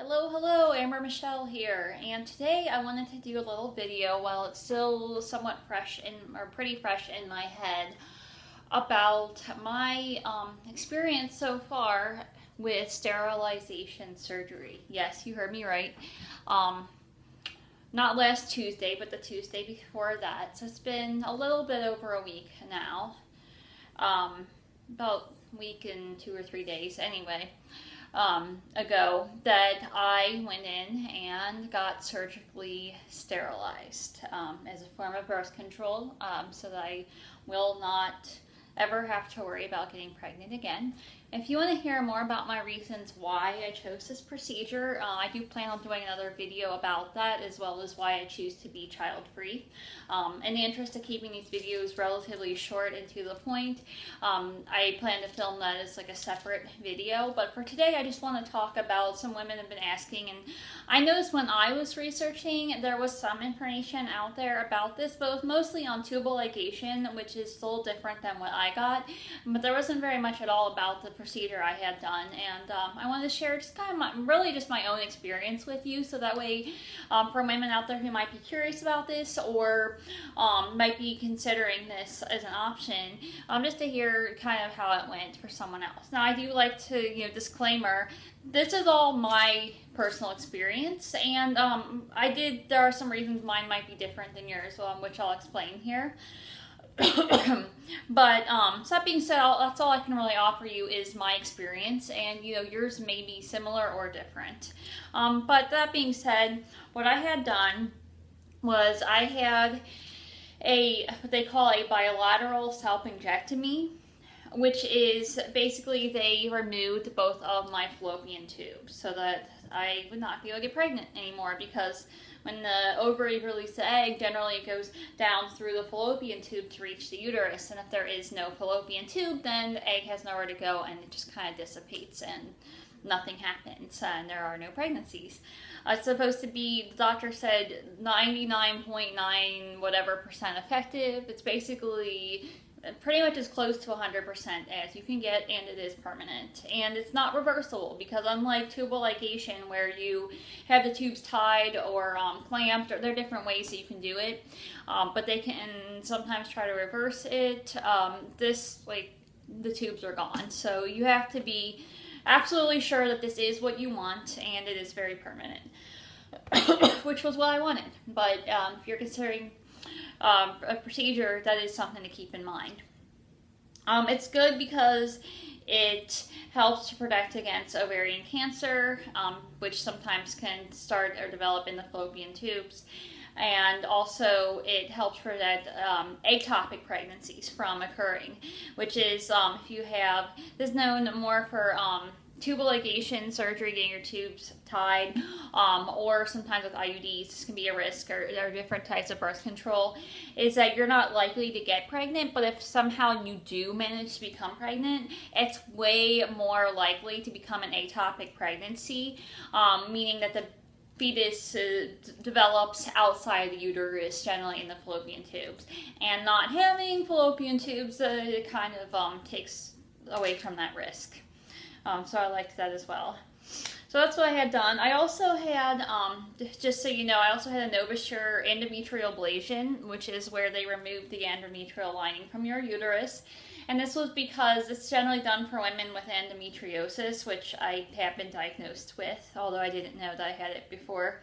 Hello, Amber Michelle here, and today I wanted to do a little video while it's still somewhat fresh or pretty fresh in my head about my experience so far with sterilization surgery. Yes, you heard me right. Not last Tuesday, but the Tuesday before that. So it's been a little bit over a week now. About a week and 2 or 3 days anyway. Ago that I went in and got surgically sterilized as a form of birth control, so that I will not ever have to worry about getting pregnant again. If you want to hear more about my reasons why I chose this procedure, I do plan on doing another video about that, as well as why I choose to be child-free. In the interest of keeping these videos relatively short and to the point, I plan to film that as like a separate video. But for today, I just want to talk about some women have been asking, and I noticed when I was researching, there was some information out there about this, but it was mostly on tubal ligation, which is a little different than what I got. But there wasn't very much at all about the procedure I had done, and I wanted to share just kind of really just my own experience with you, so that way for women out there who might be curious about this or might be considering this as an option, just to hear kind of how it went for someone else. Now, I do like to, disclaimer, this is all my personal experience, and there are some reasons mine might be different than yours, which I'll explain here. But so that being said, that's all I can really offer you is my experience, and yours may be similar or different. But that being said, what I had done was I had what they call a bilateral salpingectomy, which is basically they removed both of my fallopian tubes so that I would not be able to get pregnant anymore, because when the ovary releases the egg, generally it goes down through the fallopian tube to reach the uterus, and if there is no fallopian tube, then the egg has nowhere to go and it just kind of dissipates and nothing happens, and there are no pregnancies. It's supposed to be, the doctor said, 99.9 whatever % effective. It's basically pretty much as close to 100% as you can get, and it is permanent. And it's not reversible, because unlike tubal ligation, where you have the tubes tied or clamped, or there are different ways that you can do it, but they can sometimes try to reverse it. The tubes are gone, so you have to be absolutely sure that this is what you want, and it is very permanent, which was what I wanted. But if you're considering a procedure, that is something to keep in mind. It's good because it helps to protect against ovarian cancer, which sometimes can start or develop in the fallopian tubes. And also it helps prevent ectopic pregnancies from occurring, which is if you have, this is known more for tubal ligation surgery, getting your tubes tied, or sometimes with IUDs, this can be a risk, or there are different types of birth control, is that you're not likely to get pregnant, but if somehow you do manage to become pregnant, it's way more likely to become an ectopic pregnancy, meaning that the fetus develops outside the uterus, generally in the fallopian tubes. And not having fallopian tubes it kind of takes away from that risk. So I liked that as well. So that's what I had done. I also had, just so you know, I also had a Novasure endometrial ablation, which is where they remove the endometrial lining from your uterus. And this was because it's generally done for women with endometriosis, which I have been diagnosed with, although I didn't know that I had it before,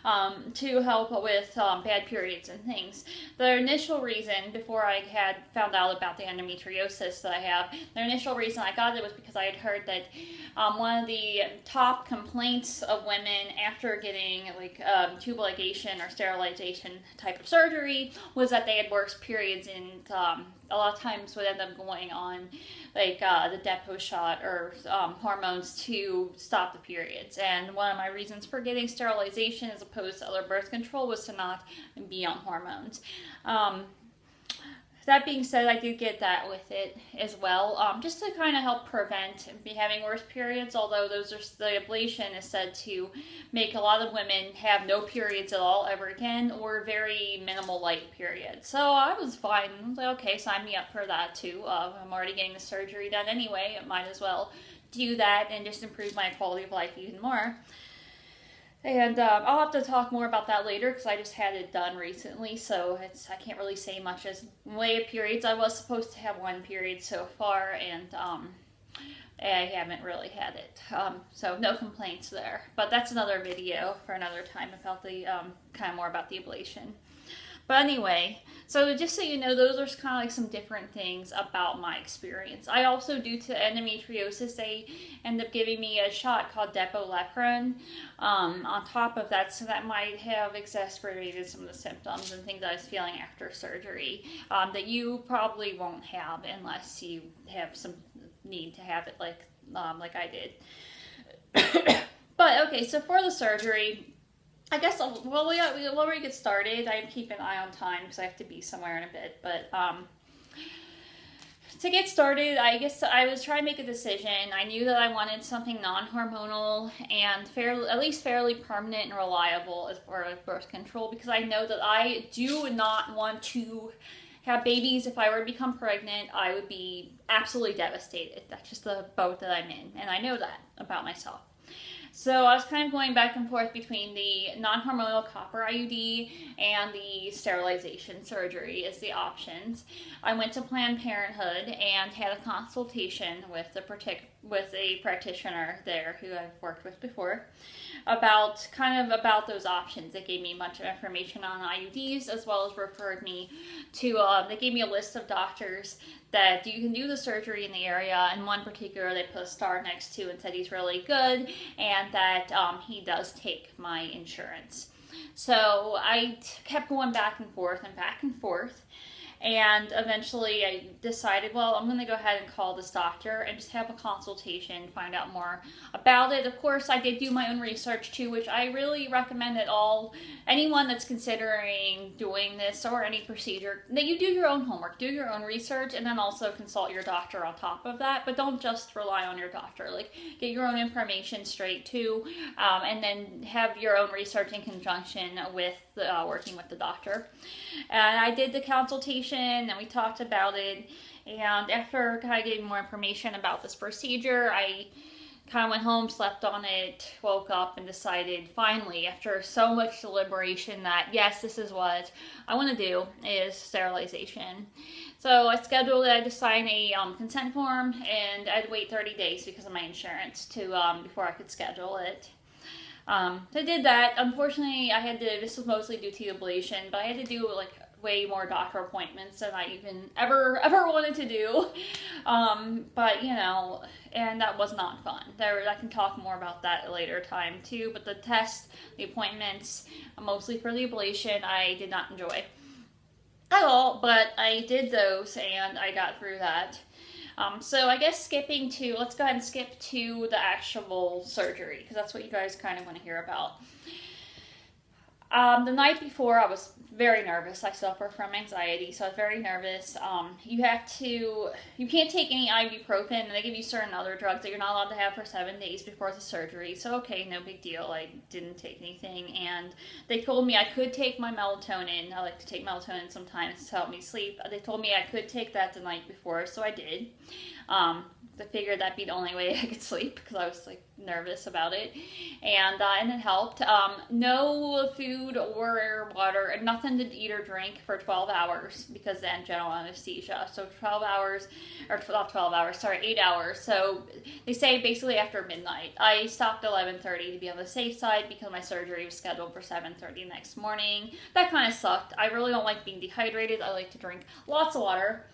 to help with bad periods and things. The initial reason, before I had found out about the endometriosis that I have, the initial reason I got it was because I had heard that one of the top complaints of women after getting tubal ligation or sterilization type of surgery was that they had worse periods, and a lot of times would end up going on the depot shot or hormones to stop the periods. And one of my reasons for getting sterilization as opposed to other birth control was to not be on hormones. That being said, I did get that with it as well, just to kind of help prevent me having worse periods, although the ablation is said to make a lot of women have no periods at all ever again, or very minimal light periods. So I was fine. I was like, okay, sign me up for that too. I'm already getting the surgery done anyway, I might as well do that and just improve my quality of life even more. And I'll have to talk more about that later because I just had it done recently, so I can't really say much as way of periods. I was supposed to have one period so far, and I haven't really had it, so no complaints there. But that's another video for another time about the kind of more about the ablation. But anyway, so just so you know, those are kind of like some different things about my experience. I also, due to endometriosis, they end up giving me a shot called Lupron on top of that, so that might have exacerbated some of the symptoms and things I was feeling after surgery that you probably won't have unless you have some need to have it like I did. But okay, so for the surgery, I guess while we get started, I keep an eye on time because I have to be somewhere in a bit. But to get started, I guess I was trying to make a decision. I knew that I wanted something non-hormonal and at least fairly permanent and reliable as far as birth control, because I know that I do not want to have babies. If I were to become pregnant, I would be absolutely devastated. That's just the boat that I'm in, and I know that about myself. So I was kind of going back and forth between the non-hormonal copper IUD and the sterilization surgery as the options. I went to Planned Parenthood and had a consultation with a practitioner there who I've worked with before about those options. They gave me much information on IUDs, as well as referred me to, they gave me a list of doctors that you can do the surgery in the area, and one particular they put a star next to and said he's really good and that he does take my insurance. So I kept going back and forth and back and forth, and eventually I decided, well, I'm going to go ahead and call this doctor and just have a consultation, find out more about it. Of course, I did do my own research too, which I really recommend that anyone that's considering doing this or any procedure, that you do your own homework, do your own research, and then also consult your doctor on top of that. But don't just rely on your doctor. Like, get your own information straight too, and then have your own research in conjunction with working with the doctor. And I did the consultation and we talked about it, and after kind of getting more information about this procedure, I kind of went home, slept on it, woke up, and decided finally, after so much deliberation, that yes, this is what I want to do, is sterilization. So I scheduled it. I had to sign a consent form, and I had to wait 30 days because of my insurance before I could schedule it. So I did that. Unfortunately, this was mostly due to ablation, but I had to do like way more doctor appointments than I even ever wanted to do. But you know, and that was not fun. I can talk more about that at a later time too, but the tests, the appointments, mostly for the ablation, I did not enjoy at all, but I did those and I got through that. So I guess let's go ahead and skip to the actual surgery, because that's what you guys kind of want to hear about. The night before, I was very nervous. I suffer from anxiety, so I was very nervous. You can't take any ibuprofen, and they give you certain other drugs that you're not allowed to have for 7 days before the surgery. So okay, no big deal. I didn't take anything, and they told me I could take my melatonin. I like to take melatonin sometimes to help me sleep. They told me I could take that the night before, so I did. I figured that'd be the only way I could sleep because I was like nervous about it, and it helped. No food or water, nothing to eat or drink for 12 hours because then general anesthesia. So 12 hours, or not 12 hours, sorry, 8 hours. So they say basically after midnight. I stopped at 11:30 to be on the safe side because my surgery was scheduled for 7:30 next morning. That kind of sucked. I really don't like being dehydrated. I like to drink lots of water.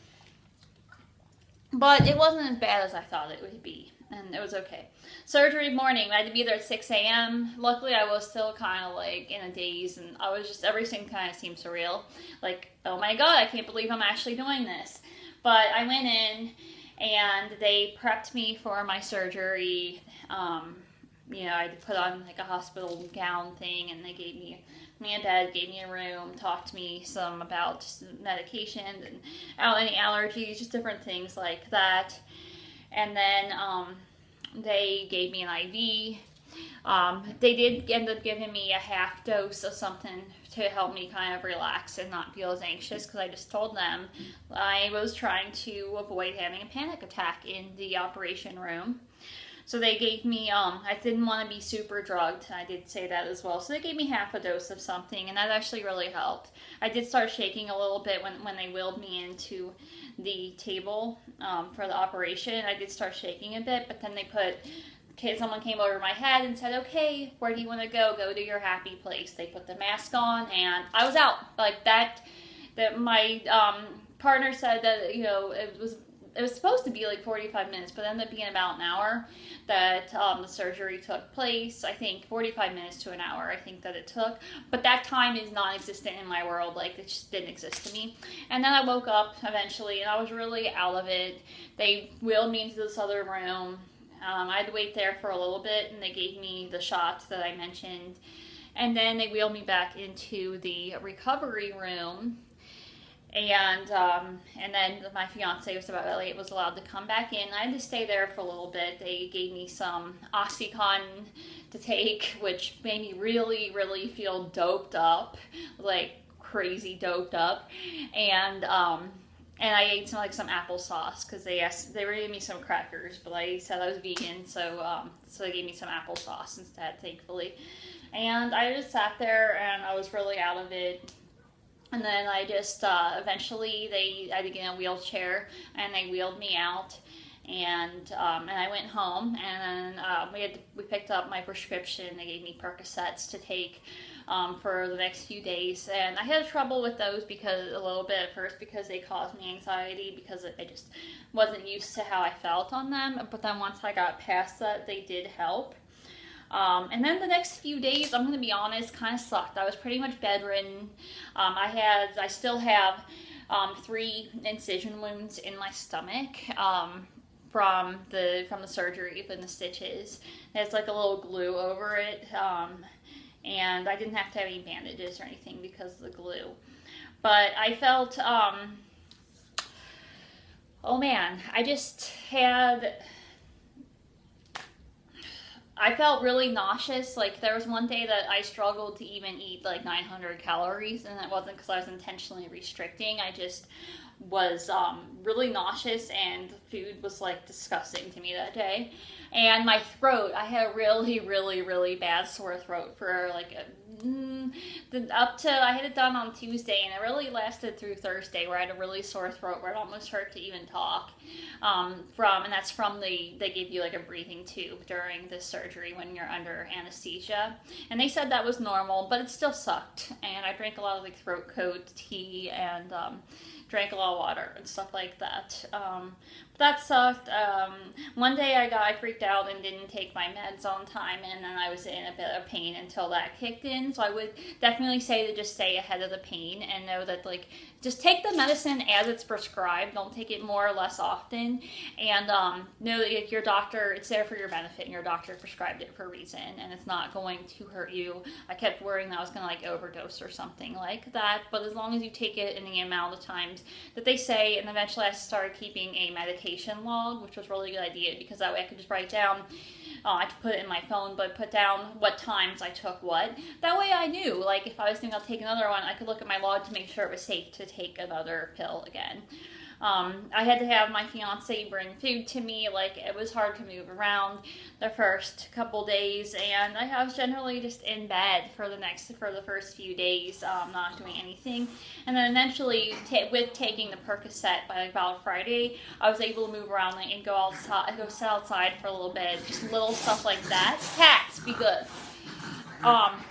But it wasn't as bad as I thought it would be, and it was okay. Surgery morning, I had to be there at 6 a.m. Luckily, I was still kind of like in a daze, and everything kind of seemed surreal. Like, oh my god, I can't believe I'm actually doing this. But I went in, and they prepped me for my surgery. I had to put on like a hospital gown thing, and they gave me and Dad gave me a room, talked to me some about just medications and any allergies, just different things like that. And then they gave me an IV. They did end up giving me a half dose of something to help me kind of relax and not feel as anxious, because I just told them I was trying to avoid having a panic attack in the operation room. So they gave me, I didn't want to be super drugged. I did say that as well. So they gave me half a dose of something, and that actually really helped. I did start shaking a little bit when they wheeled me into the table for the operation. I did start shaking a bit, but then someone came over my head and said, okay, where do you want to go? Go to your happy place. They put the mask on, and I was out. Like that my partner said that, you know, it was supposed to be like 45 minutes, but it ended up being about an hour that the surgery took place. I think 45 minutes to an hour, I think that it took. But that time is non-existent in my world. Like, it just didn't exist to me. And then I woke up eventually, and I was really out of it. They wheeled me into this other room. I had to wait there for a little bit, and they gave me the shots that I mentioned. And then they wheeled me back into the recovery room. And then my fiance was allowed to come back in. I had to stay there for a little bit. They gave me some Oxycontin to take, which made me really, really feel doped up, like crazy doped up. And I ate some applesauce because they were giving me some crackers, but I said I was vegan, so they gave me some applesauce instead, thankfully. And I just sat there, and I was really out of it. And then I just, eventually I had to get in a wheelchair, and they wheeled me out, and I went home, and then we picked up my prescription. They gave me Percocets to take for the next few days, and I had trouble with those a little bit at first because they caused me anxiety because I just wasn't used to how I felt on them, but then once I got past that, they did help. And then the next few days, I'm going to be honest, kind of sucked. I was pretty much bedridden. I still have 3 incision wounds in my stomach from the surgery, from the stitches. There's like a little glue over it, and I didn't have to have any bandages or anything because of the glue. But I felt, oh man, I felt really nauseous. Like, there was one day that I struggled to even eat like 900 calories, and that wasn't because I was intentionally restricting. I just was really nauseous, and food was like disgusting to me that day. And my throat, I had a really, really, really bad sore throat for like I had it done on Tuesday, and it really lasted through Thursday, where I had a really sore throat where it almost hurt to even talk. And that's from they give you like a breathing tube during the surgery when you're under anesthesia, and they said that was normal, but it still sucked. And I drank a lot of like throat coat tea and drank a lot of water and stuff like that. That sucked. One day I freaked out and didn't take my meds on time, and then I was in a bit of pain until that kicked in. So I would definitely say to just stay ahead of the pain and know that, like, just take the medicine as it's prescribed. Don't take it more or less often, and know that your doctor, it's there for your benefit, and your doctor prescribed it for a reason, and it's not going to hurt you. I kept worrying that I was going to like overdose or something like that, but as long as you take it in the amount of times that they say. And eventually I started keeping a medication log, which was a really good idea, because that way I could just write down, I could put it in my phone, but put down what times I took what. That way I knew, like, if I was thinking I'll take another one, I could look at my log to make sure it was safe to take another pill again. I had to have my fiance bring food to me. Like, it was hard to move around the first couple days, and I was generally just in bed for the first few days, not doing anything. And then eventually, with taking the Percocet by about Friday, I was able to move around and go outside, sit outside for a little bit, just little stuff like that. Cats, be good.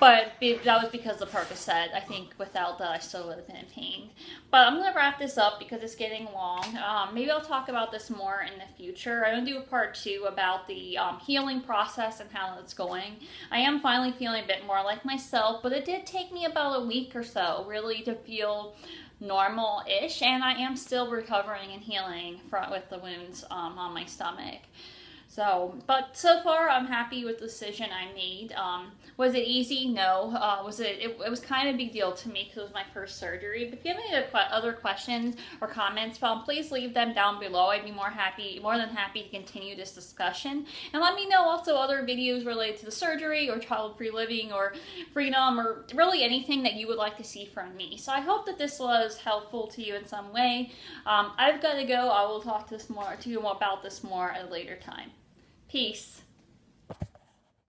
But that was because of Percocet. I think without that, I still would have been in pain. But I'm going to wrap this up because it's getting long. Maybe I'll talk about this more in the future. I'm going to do a part 2 about the healing process and how it's going. I am finally feeling a bit more like myself, but it did take me about a week or so really to feel normal-ish, and I am still recovering and healing with the wounds on my stomach. But so far, I'm happy with the decision I made. Was it easy? No. It was kind of a big deal to me because it was my first surgery. But if you have any other questions or comments, please leave them down below. I'd be more than happy to continue this discussion. And let me know also other videos related to the surgery or child-free living or freedom or really anything that you would like to see from me. So I hope that this was helpful to you in some way. I've got to go. I will talk to you about this more at a later time. Peace.